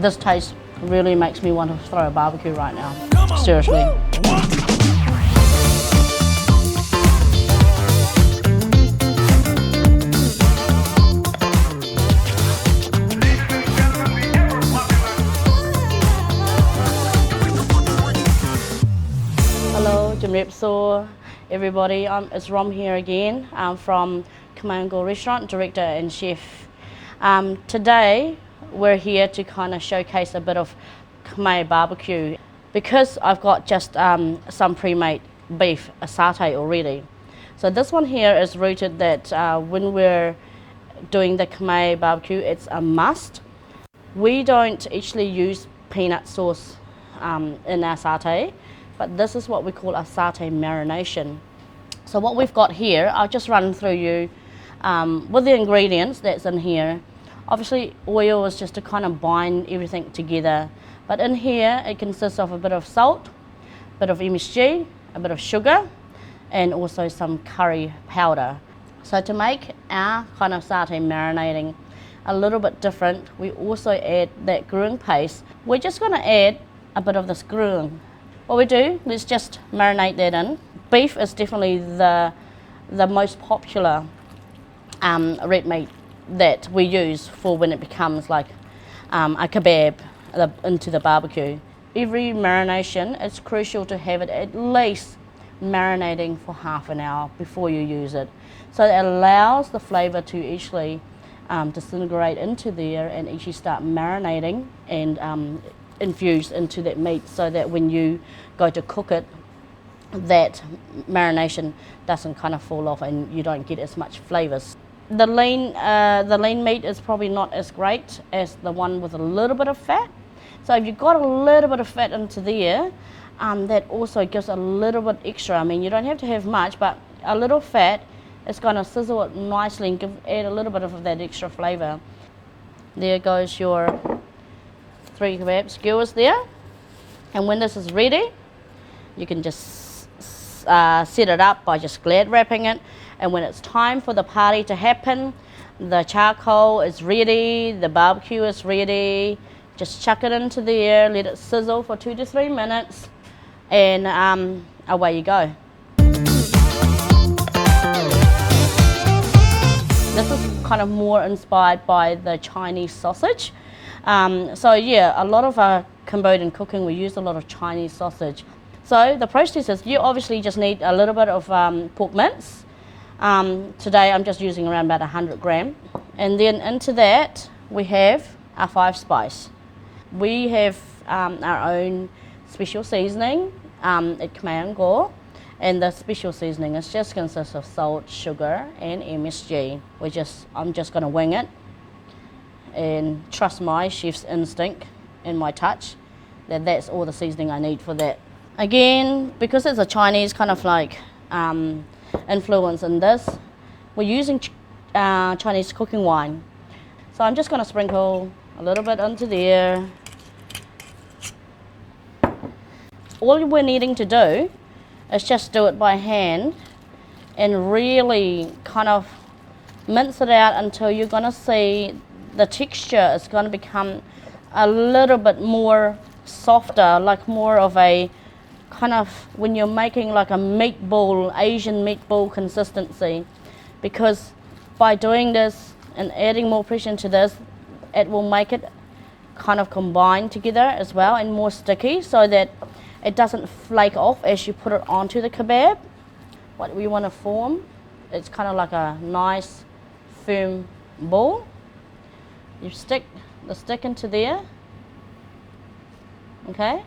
This taste really makes me want to throw a barbecue right now. Seriously. Hello, Jimripso, everybody. It's Rom here again. I'm from Cambodia restaurant, director and chef. Today we're here to kind of showcase a bit of Khmer barbecue because I've got just some pre-made beef, a satay already. So this one here is rooted that when we're doing the Khmer barbecue, it's a must. We don't actually use peanut sauce in our satay, but this is what we call a satay marination. So what we've got here, I'll just run through you with the ingredients that's in here. Obviously oil is just to kind of bind everything together, but in here it consists of a bit of salt, a bit of MSG, a bit of sugar, and also some curry powder. So to make our kind of satay marinating a little bit different, we also add that gruing paste. We're just going to add a bit of this gruing. What we do, let's just marinate that in. Beef is definitely the most popular red meat that we use for when it becomes like a kebab into the barbecue. Every marination, it's crucial to have it at least marinating for half an hour before you use it. So it allows the flavour to actually disintegrate into there and actually start marinating and infuse into that meat, so that when you go to cook it, that marination doesn't kind of fall off and you don't get as much flavours. The lean meat is probably not as great as the one with a little bit of fat. So if you've got a little bit of fat into there, that also gives a little bit extra. I mean, you don't have to have much, but a little fat is going to sizzle it nicely and add a little bit of that extra flavour. There goes your 3 kebab skewers there. And when this is ready, you can just set it up by just glad wrapping it. And when it's time for the party to happen, the charcoal is ready, the barbecue is ready. Just chuck it into there, let it sizzle for 2 to 3 minutes, and away you go. This is kind of more inspired by the Chinese sausage. So yeah, a lot of our Cambodian cooking, we use a lot of Chinese sausage. So the process is, you obviously just need a little bit of pork mince. Today I'm just using around about 100 gram. And then into that we have our 5 spice. We have our own special seasoning at Cambodia, and the special seasoning is just consists of salt, sugar and MSG. I'm just going to wing it and trust my chef's instinct and my touch that that's all the seasoning I need for that. Again, because it's a Chinese kind of like influence in this, we're using Chinese cooking wine. So I'm just going to sprinkle a little bit into there. All we're needing to do is just do it by hand and really kind of mince it out until you're going to see the texture is going to become a little bit more softer, like more of a kind of when you're making like a meatball, Asian meatball consistency. Because by doing this and adding more pressure into this, it will make it kind of combine together as well and more sticky, so that it doesn't flake off as you put it onto the kebab. What we want to form, it's kind of like a nice firm ball. You stick the stick into there, okay?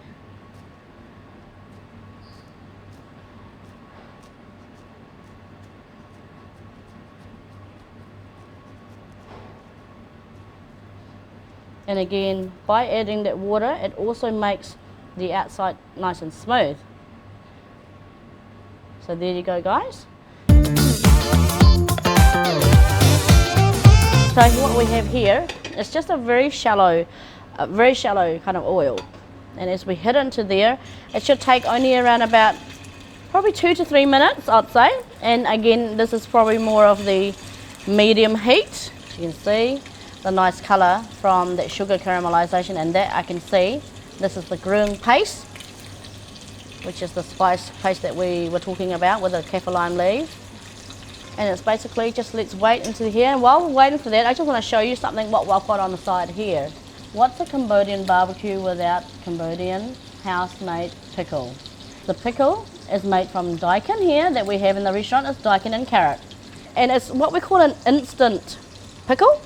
And again, by adding that water, it also makes the outside nice and smooth. So there you go, guys. So what we have here is just a very shallow kind of oil. And as we hit into there, it should take only around about probably 2 to 3 minutes, I'd say. And again, this is probably more of the medium heat. You can see the nice colour from that sugar caramelisation, and that I can see this is the green paste, which is the spice paste that we were talking about with the kaffir lime leaf. And it's basically just let's wait into here. And while we're waiting for that, I just want to show you something what I've got on the side here. What's a Cambodian barbecue without Cambodian house-made pickle? The pickle is made from daikon here that we have in the restaurant. It's daikon and carrot. And it's what we call an instant pickle.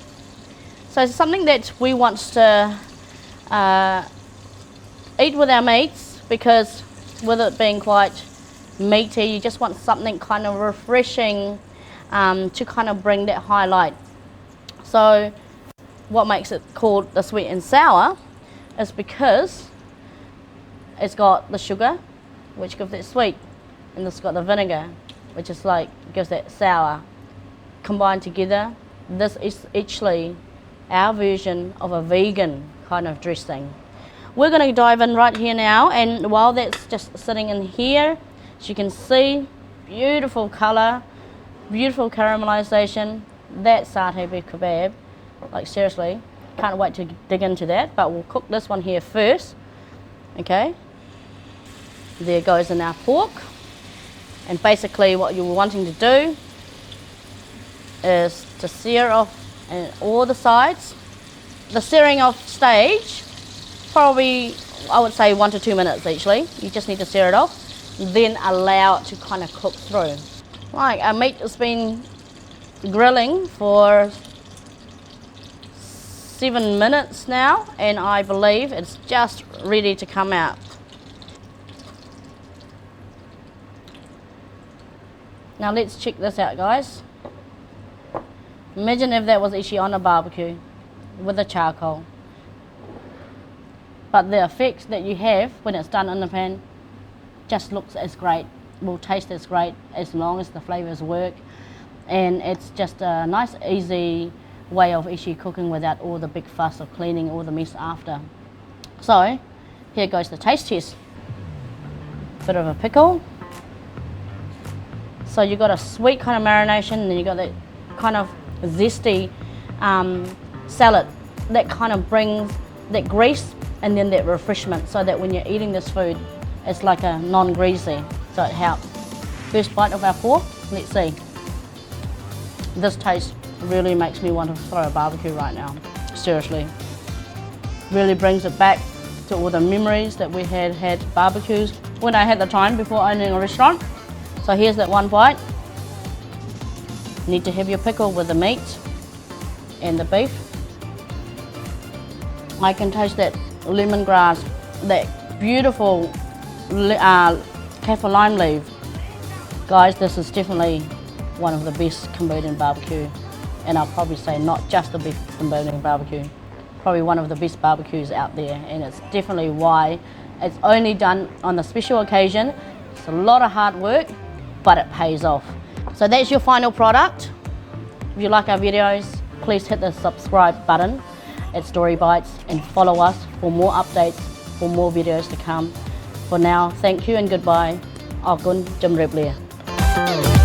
So it's something that we want to eat with our meats, because with it being quite meaty, you just want something kind of refreshing to kind of bring that highlight. So what makes it called the sweet and sour is because it's got the sugar, which gives that sweet, and it's got the vinegar, which is like gives that sour. Combined together, this is actually our version of a vegan kind of dressing. We're going to dive in right here now, and while that's just sitting in here, as you can see, beautiful colour, beautiful caramelisation. That satay beef kebab, like seriously, can't wait to dig into that, but we'll cook this one here first. Okay, there goes in our pork, and basically what you're wanting to do is to sear off all the sides. The searing off stage, probably I would say 1 to 2 minutes actually. You just need to sear it off, then allow it to kind of cook through. Right, our meat has been grilling for 7 minutes now, and I believe it's just ready to come out. Now let's check this out, guys. Imagine if that was actually on a barbecue with a charcoal. But the effects that you have when it's done in the pan just looks as great, will taste as great as long as the flavours work. And it's just a nice easy way of actually cooking without all the big fuss of cleaning all the mess after. So here goes the taste test. Bit of a pickle. So you've got a sweet kind of marination, and then you've got that kind of zesty salad that kind of brings that grease and then that refreshment, so that when you're eating this food, it's like a non-greasy, so it helps. First bite of our pork, let's see. This taste really makes me want to throw a barbecue right now, seriously. Really brings it back to all the memories that we had barbecues when I had the time before owning a restaurant. So here's that one bite. Need to have your pickle with the meat and the beef. I can taste that lemongrass, that beautiful kaffir lime leaf. Guys, this is definitely one of the best Cambodian barbecue, and I'll probably say not just the best Cambodian barbecue, probably one of the best barbecues out there, and it's definitely why it's only done on a special occasion. It's a lot of hard work, but it pays off. So that's your final product. If you like our videos, please hit the subscribe button at StoryBites and follow us for more updates, for more videos to come. For now, thank you and goodbye. Aw kun, chum rep lia.